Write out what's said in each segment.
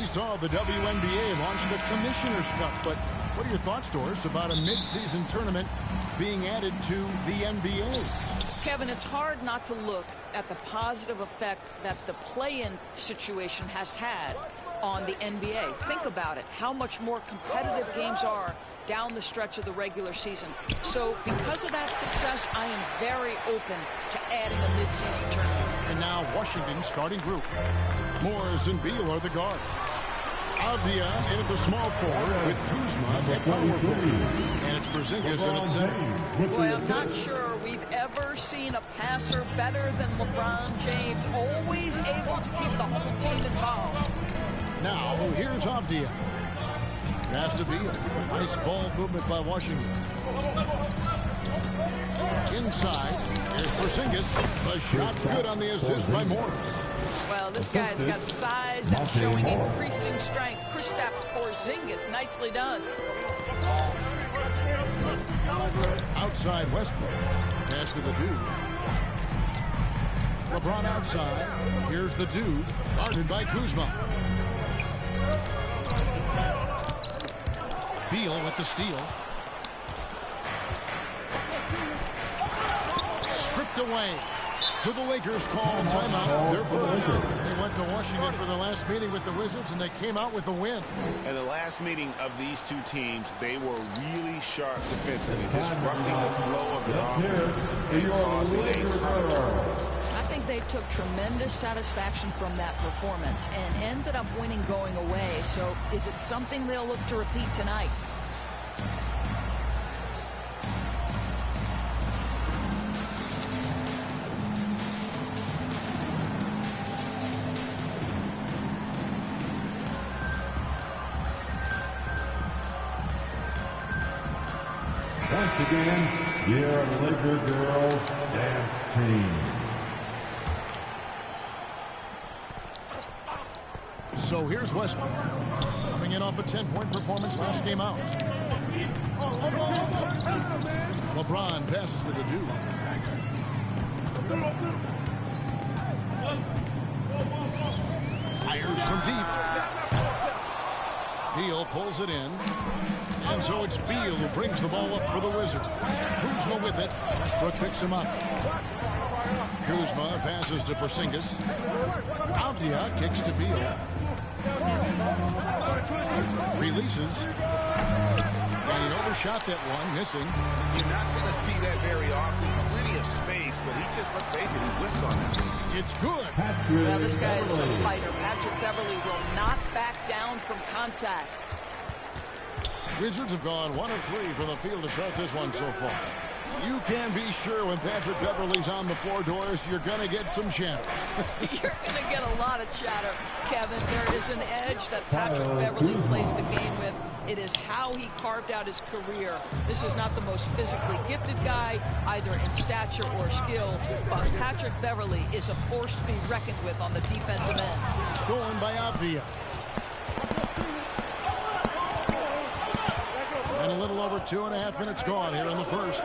We saw the WNBA launch the Commissioner's Cup, but what are your thoughts, Doris, about a mid-season tournament being added to the NBA? Kevin, it's hard not to look at the positive effect that the play-in situation has had on the NBA. Think about it, how much more competitive games are down the stretch of the regular season. So because of that success, I am very open to adding a mid-season tournament. And now Washington's starting group. Morris and Beal are the guards. Avdia in at the small forward with Kuzma at power forward. And it's Porzingis in at center. Boy, I'm not sure we've ever seen a passer better than LeBron James, always able to keep the whole team involved. Now, here's Avdia. Pass to Beal. Nice ball movement by Washington. Inside, here's Porzingis. The shot good on the assist by Morris. Well, this guy's got size and showing increasing strength. Kristaps Porzingis, nicely done. Outside Westbrook. Pass to the dude. LeBron outside. Here's the dude. Guarded by Kuzma. Beal with the steal. Stripped away. So the Lakers call timeout. Their first. They went to Washington for the last meeting with the Wizards, and they came out with the win. And the last meeting of these two teams, they were really sharp defensively, disrupting the flow of the offense and causing a turnover. I think they took tremendous satisfaction from that performance and ended up winning going away. So is it something they'll look to repeat tonight? Once again, your Laker girls dance team. So here's Westbrook, coming in off a 10-point performance last game out. LeBron passes to the dude. Fires from deep. Beal pulls it in. And so it's Beal who brings the ball up for the Wizards. Kuzma with it. Westbrook picks him up. Kuzma passes to Porzingis. Avdia kicks to Beal. Releases. And he overshot that one, missing. You're not going to see that very often. Plenty of space, but he just, let's face it, he whiffs on that. It's good. Well, this guy is a fighter. Patrick Beverley will not back down from contact. Wizards have gone 1 of 3 from the field to start this one so far. You can be sure when Patrick Beverley's on the floor, Doris, you're going to get some chatter. You're going to get a lot of chatter, Kevin. There is an edge that Patrick Beverley plays the game with. It is how he carved out his career. This is not the most physically gifted guy, either in stature or skill, but Patrick Beverley is a force to be reckoned with on the defensive end. Stolen by Avdia. And a little over 2.5 minutes gone here in the first.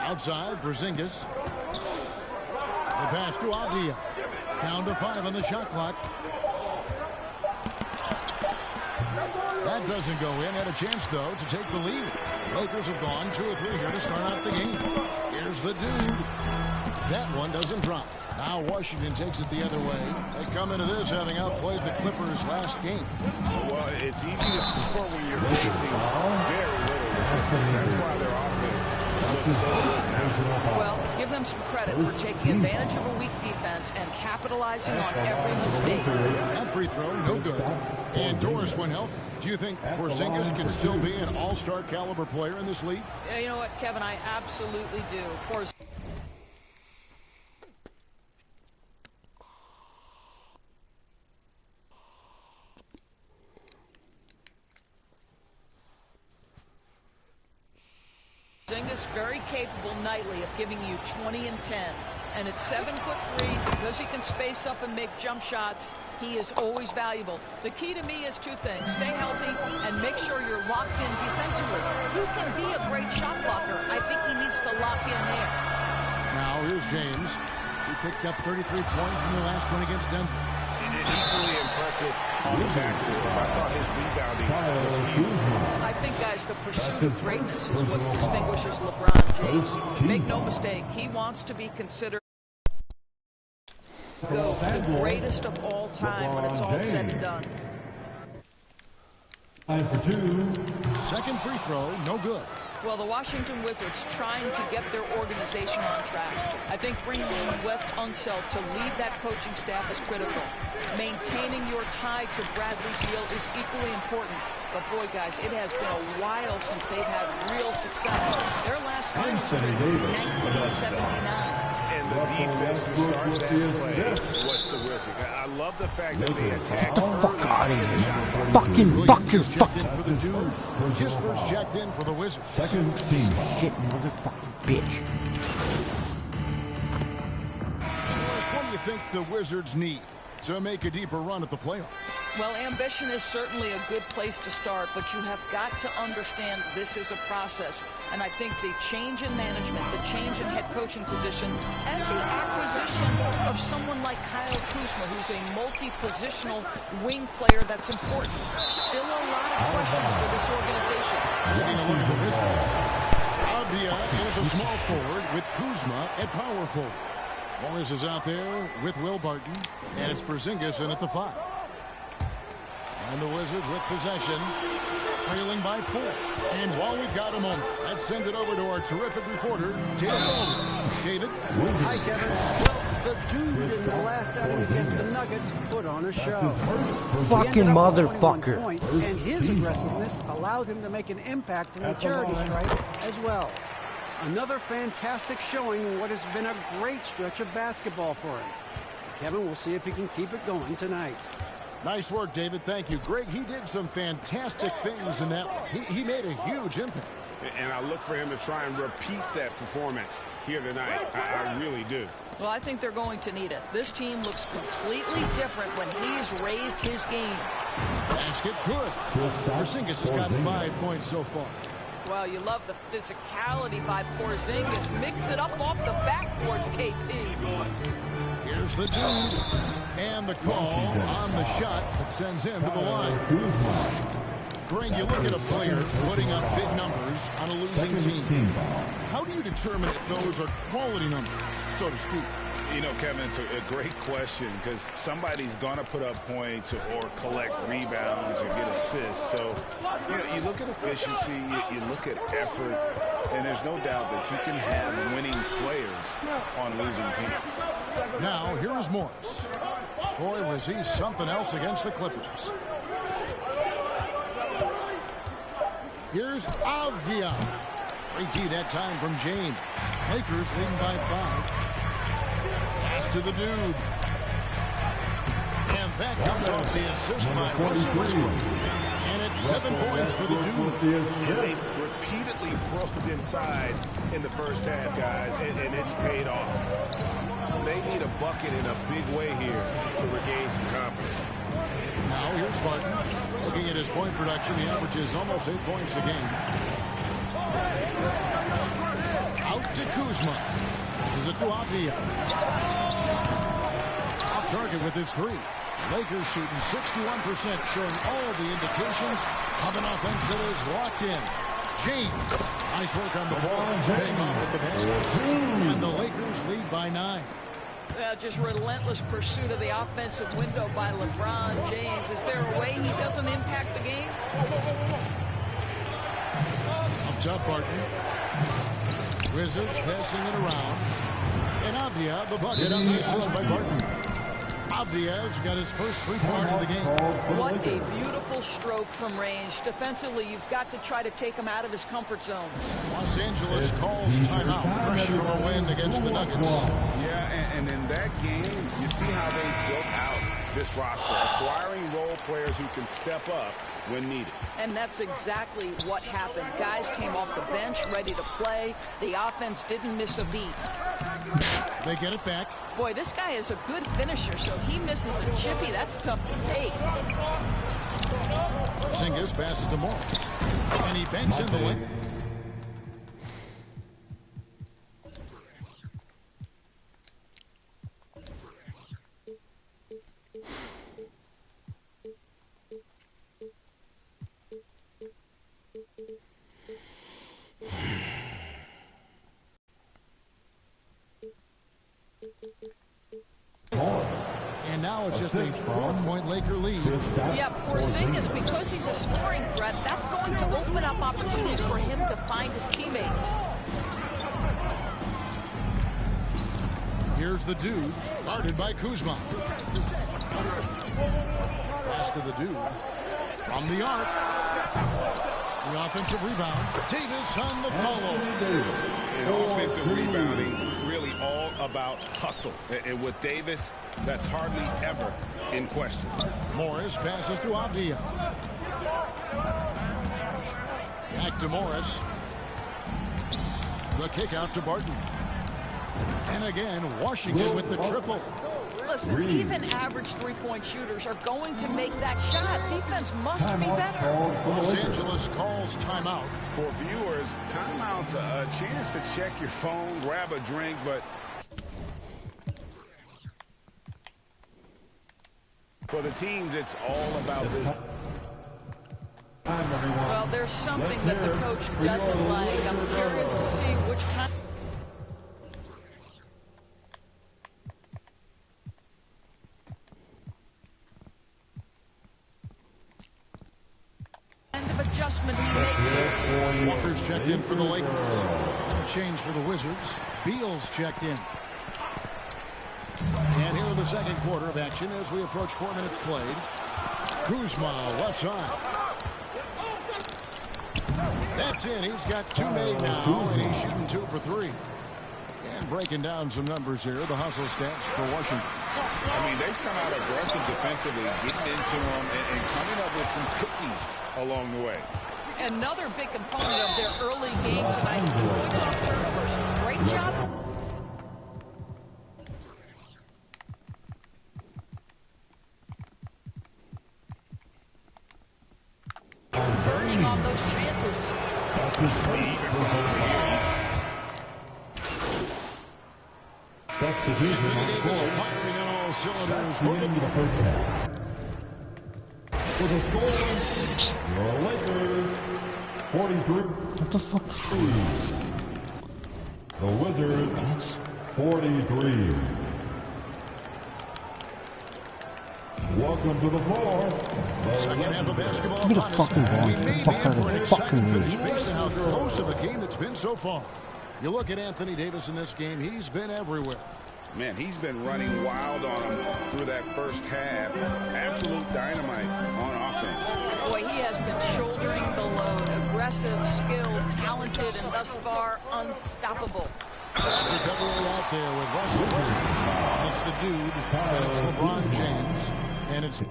Outside, Porzingis. The pass to Avdia. Down to 5 on the shot clock. That doesn't go in. Had a chance, though, to take the lead. Lakers have gone 2 or 3 here to start out the game. Here's the dude. That one doesn't drop. Now Washington takes it the other way. They come into this having outplayed the Clippers last game. Well, it's easy to score when you're facing very little resistance. That's why their offense looks so good. Well, give them some credit for taking advantage of a weak defense and capitalizing on every mistake. That free throw, no good. And Doris, when healthy, do you think Porzingis can still be an all-star caliber player in this league? Yeah, you know what, Kevin, I absolutely do. Porzingis very capable nightly of giving you 20 and 10. And at 7'3", because he can space up and make jump shots, he is always valuable. The key to me is 2 things. Stay healthy and make sure you're locked in defensively. He can be a great shot blocker. I think he needs to lock in there. Now here's James. He picked up 33 points in the last one against Denver. And equally impressive on the backboards. I thought his rebounding was huge. I think, guys, the pursuit of greatness is what distinguishes LeBron James. Make no mistake, he wants to be considered the greatest of all time when it's all said and done. Time for two. Second free throw, no good. Well, the Washington Wizards trying to get their organization on track. I think bringing in Wes Unseld to lead that coaching staff is critical. Maintaining your tie to Bradley Beal is equally important. But boy, guys, it has been a while since they've had real success. Their last win was in 1979. And the defense to start that play was terrific. I love the fact that they attacked early. Fucking for the dude. Kisper's checked in for the Wizards. Second team. Shit, motherfucking bitch. What do you think the Wizards need to make a deeper run at the playoffs? Well, ambition is certainly a good place to start, but you have got to understand this is a process. And I think the change in management, the change in head coaching position, and the acquisition of someone like Kyle Kuzma, who's a multi-positional wing player that's important. Still a lot of questions for this organization. Taking a look at the Wizards. Avdia is a small forward with Kuzma at power forward. Morris is out there with Will Barton, and it's Porzingis in at the 5. And the Wizards with possession, trailing by 4. And while we've got a moment, let's send it over to our terrific reporter, David Baldwin. David? Hi, Kevin. Well, the dude in the last outing against the Nuggets put on a show. Fucking motherfucker. Points, and his aggressiveness allowed him to make an impact in the charity stripe as well. Another fantastic showing in what has been a great stretch of basketball for him. Kevin, we'll see if he can keep it going tonight. Nice work, David. Thank you. Greg, he did some fantastic things in that one. He made a huge impact. And I look for him to try and repeat that performance here tonight. I really do. Well, I think they're going to need it. This team looks completely different when he's raised his game. Basket good. Porzingis has gotten 5 points so far. Well, you love the physicality by Porzingis. Mix it up off the backboards, KP. Here's the dude. And the call on the shot that sends him to the line. Greg, you look at a player putting up big numbers on a losing team. How do you determine if those are quality numbers, so to speak? You know, Kevin, it's a great question because somebody's going to put up points or collect rebounds or get assists. So, you look at efficiency, you look at effort, and there's no doubt that you can have winning players on losing teams. Now, here is Morris. Boy, was he something else against the Clippers. Here's Avdia. Great D that time from James. Lakers leading by 5. To the dude. And that comes off the assist by Russell Westbrook. And it's 7 points for the dude. Yeah, they've repeatedly probed inside in the first half, guys, and it's paid off. They need a bucket in a big way here to regain some confidence. Now here's Barton. Looking at his point production, he averages almost 8 points a game. Out to Kuzma. This is it to Avdia. Off target with his 3. Lakers shooting 61%, showing all the indications of an offense that is locked in. James, nice work on the ball. Paying off with the basket. And the Lakers lead by 9. Just relentless pursuit of the offensive window by LeBron James. Is there a way he doesn't impact the game? Up top, Barton. Wizards passing it around. And Avdia, the bucket on the assist by Barton. Avdia's got his first 3 points of the game. What a beautiful stroke from range. Defensively, you've got to try to take him out of his comfort zone. Los Angeles calls timeout. Fresh from a win against the Nuggets. Yeah, and in that game, you see how they built out this roster, acquiring role players who can step up when needed. And that's exactly what happened. Guys came off the bench ready to play. The offense didn't miss a beat. They get it back. Boy, this guy is a good finisher, so he misses a chippy. That's tough to take. Porzingis passes to Morris. And he banks in the lane. 4-point Laker lead. Yeah, Porzingis, because he's a scoring threat, that's going to open up opportunities for him to find his teammates. Here's the dude, guarded by Kuzma. Pass to the dude. From the arc. The offensive rebound. Davis on the follow. And offensive rebounding, really all about hustle. And with Davis, that's hardly ever in question. Morris passes to Avdia. Back to Morris. The kick out to Barton. And again, Washington with the triple. Listen, even average three-point shooters are going to make that shot. Defense must be better. Los Angeles calls timeout. For viewers, timeout's a chance to check your phone, grab a drink, but for the teams, it's all about this. Well, there's something that the coach doesn't like. I'm curious to see which kind of adjustment he makes here. Walker's checked in for the Lakers. A change for the Wizards. Beal's checked in. And here in the second quarter of action as we approach 4 minutes played. Kuzma, left side. That's it. He's got two made now, and he's shooting 2 for 3. And breaking down some numbers here, the hustle stats for Washington. I mean, they've come out aggressive defensively, getting into them and coming up with some cookies along the way. Another big component of their early game tonight is the points off turnovers. Great job. Converting on those chances. Substitution on Davis court. firing on all cylinders That's the end of the first half. For the score, your Lakers, 43. What the fuck? The Wizards, 43. Welcome to the floor. Second half of basketball Give me the upon us. fucking ball. We may be in Fuck out for of an the exciting fucking finish way. based on how close of a game it's been so far. You look at Anthony Davis in this game, he's been everywhere. Man, he's been running wild on him through that first half. Absolute dynamite on offense. Boy, he has been shouldering the load. Aggressive, skilled, talented, and thus far unstoppable. Roger Beverly out there with Russell Westbrook. It's the dude, and it's LeBron James, and it's...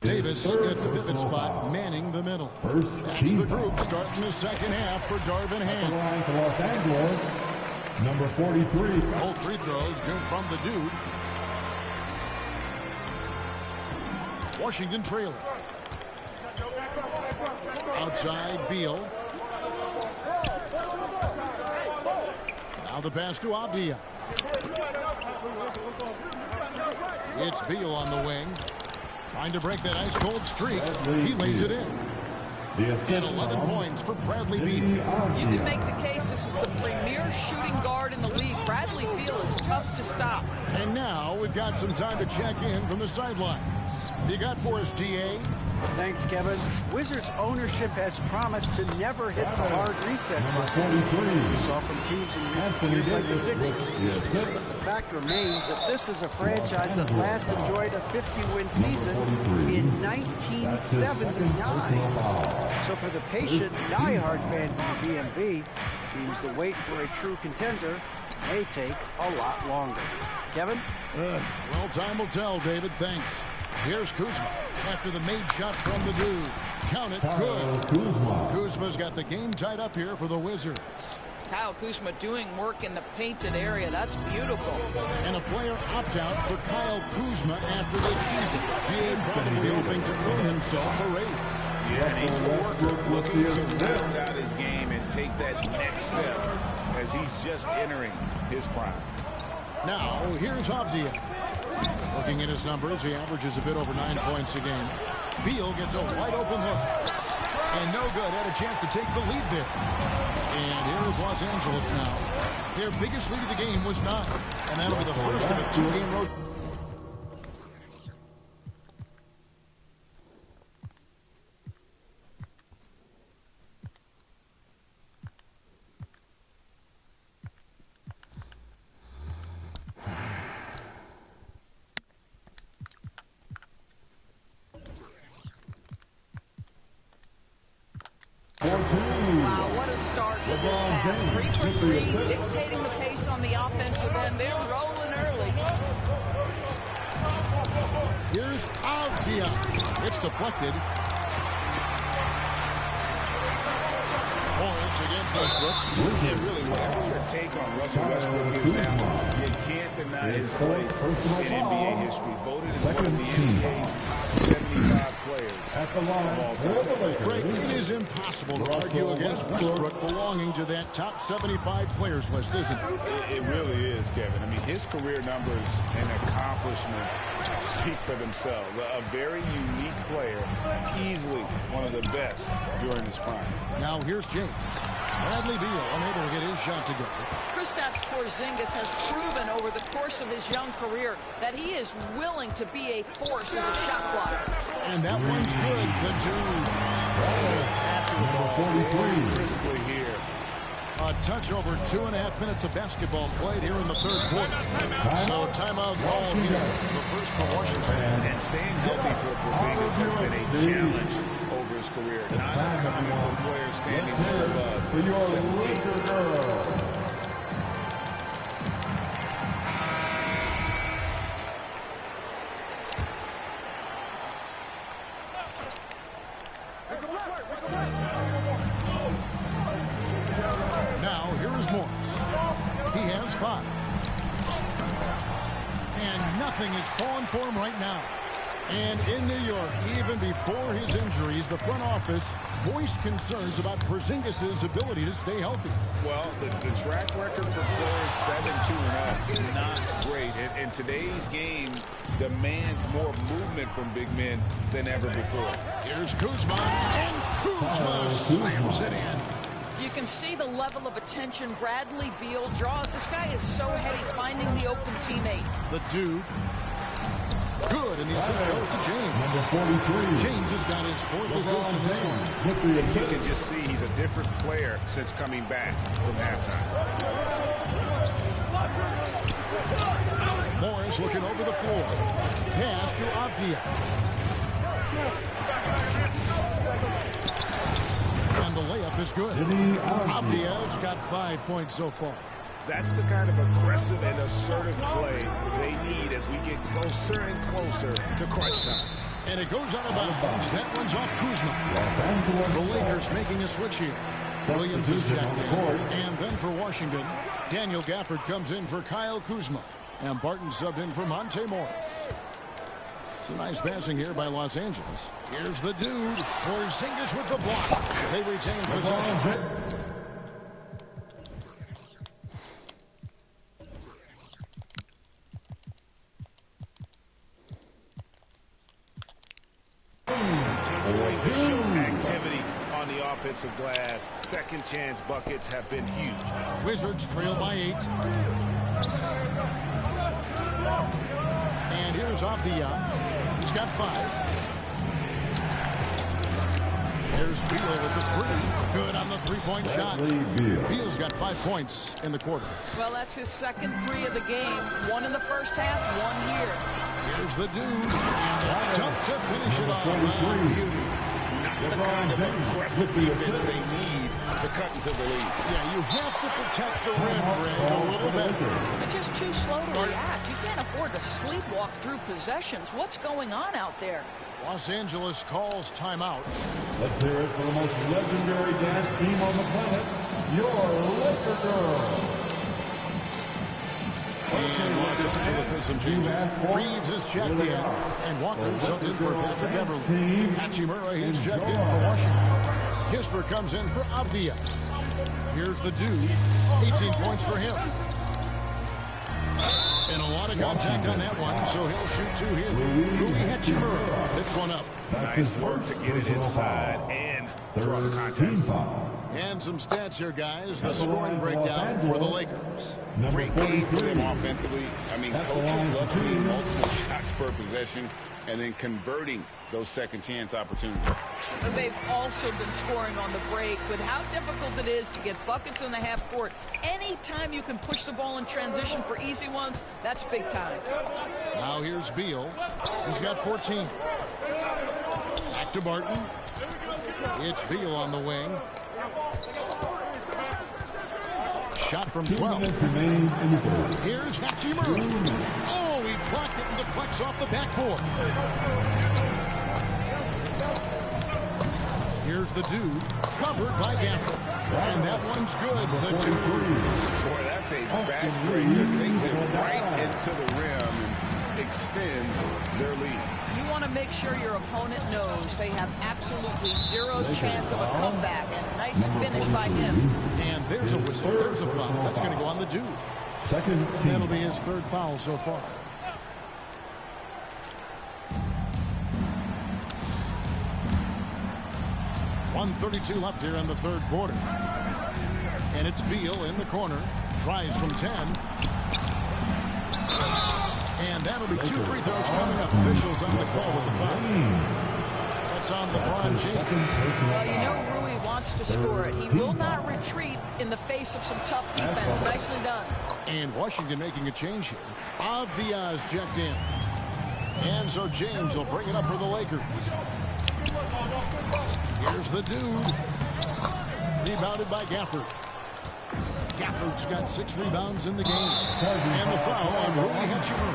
Davis at the pivot spot, manning the middle. That's the group starting the second half for Darvin Ham. Line for Los Angeles, number 43. Both free throws good from the dude. Washington trailing. Outside Beal. Now the pass to Avdia. It's Beal on the wing. Trying to break that ice-cold streak. He lays it in. And 11 points for Bradley Beal. You can make the case this is the premier shooting guard in the league. Bradley Beal is tough to stop. And now we've got some time to check in from the sidelines. You got for us, DA? Thanks, Kevin. Wizards ownership has promised to never hit the hard reset button. 43. We saw from teams in recent years like the Sixers. But the fact remains that this is a franchise that last enjoyed a 50-win season in 1979. So for the patient, diehard fans in the DMV, seems the wait for a true contender may take a lot longer. Kevin? Well, time will tell, David. Thanks. Here's Kuzma after the made shot from the dude. Count it. Good. Kuzma's got the game tied up here for the Wizards. Kyle Kuzma doing work in the painted area. That's beautiful. And a player opt-out for Kyle Kuzma after this season. GA probably hoping to earn himself a raise. Yeah, and he's a worker looking to round out his game and take that next step as he's just entering his prime. Now, here's Avdia. Looking at his numbers, he averages a bit over 9 points a game. Beal gets a wide open look. And no good. Had a chance to take the lead there. And here is Los Angeles now. Their biggest lead of the game was 9. And that'll be the first of a 2-game road. Wow, what a start to this half. 3 for 3, dictating the pace on the offensive end. They're rolling early. Here's Avdia. It's deflected. Morris against Westbrook. Yeah, really, whatever your take on Russell Westbrook is now, you can't deny his place in NBA history. Voted as one of the NBA's top 75 players At the line, of all time. Greg, it is impossible to argue against Westbrook belonging to that top 75 players list, isn't it? It really is, Kevin. I mean, his career numbers and accomplishments speak for themselves. A very unique player, easily one of the best during his prime. Now here's James. Bradley Beal unable to get his shot to go. Kristaps Porzingis has proven over the course of his young career that he is willing to be a force as a shot blocker. And that one's good. The dude. Passing the ball very crisply here. A touch over 2.5 minutes of basketball played here in the third quarter. So timeout called here. The first for Washington. And staying healthy for Porzingis has been a challenge over his career. Not uncommon for players standing well above for your 17. Laker girl. Now here is Morris. He has 5. And nothing is falling for him right now. And in New York, even before his injuries, the front office voiced concerns about Porzingis' ability to stay healthy. Well, the track record for players 7-2 and up is not great. And today's game demands more movement from big men than ever before. Here's Kuzma, and Kuzma slams it in. You can see the level of attention Bradley Beal draws. This guy is so heady finding the open teammate. The dude. Good, and the assist goes to James. Number 43. James has got his 4th assist in this one. With the You assist. can just see he's a different player since coming back from halftime. Morris looking over the floor. Pass to Avdia. And the layup is good. Avdia's got 5 points so far. That's the kind of aggressive and assertive play they need as we get closer and closer to crunch time. And it goes out of bounds. That one's off Kuzma. The Lakers making a switch here. Williams is checked in. And then for Washington, Daniel Gafford comes in for Kyle Kuzma. And Barton subbed in for Monte Morris. It's a nice passing here by Los Angeles. Here's the dude. Porzingis with the block. They retain possession. Continuing to show activity on the offensive glass. Second chance buckets have been huge. Wizards trail by 8. And here's Avdia. He's got 5. There's Beal with the 3. Good on the 3-point shot. Beal's got 5 points in the quarter. Well, that's his second 3 of the game. 1 in the first half, 1 here. Here's the dude. And a dunk to finish it off. Beauty. Not the kind of aggressive defense they need to cut into the lead. Yeah, you have to protect the rim, Greg, a little bit. They're just too slow to react. You can't afford to sleepwalk through possessions. What's going on out there? Los Angeles calls timeout. Let's hear it for the most legendary dance team on the planet, your Laker girl. And Los Angeles with some changes. Reeves is checked in. And Walker subbed in for Patrick Beverly. Hachimura is checked in for Washington. Kispert comes in for Avdia. Here's the dude. 18 points for him. And a lot of contact on that one, so he'll shoot 2 here. Rui Hachimura picks one up. Nice work to get it inside and draw the contact. foul. And some stats here, guys. The scoring breakdown for the Lakers. Great game for them offensively. I mean, coaches love seeing multiple shots per possession and then converting those second-chance opportunities. They've also been scoring on the break, but how difficult it is to get buckets in the half court. Anytime you can push the ball in transition for easy ones, that's big time. Now here's Beal. He's got 14. Back to Barton. It's Beal on the wing. Shot from 12. Here's Hachimura. Oh, he blocked it and deflects off the backboard. Here's the dude, covered by Gafford. And that one's good. The dude. Boy, that's a backbreaker. Takes it right into the rim and extends their lead. You want to make sure your opponent knows they have absolutely zero chance of a comeback. And nice finish by him. And there's a whistle. There's a foul. That's going to go on the dude. Second team. That'll be his third foul so far. .132 left here in the third quarter. And it's Beal in the corner. Tries from 10. And that'll be 2 free throws coming up. Officials on the call with the foul. That's on LeBron James. Well, you know Rui wants to score it. He will not retreat in the face of some tough defense. Nicely done. And Washington making a change here. Diaz checked in. And so James will bring it up for the Lakers. Here's the dude. Rebounded by Gafford. Gafford's got 6 rebounds in the game. And the foul on Rui Hachimura.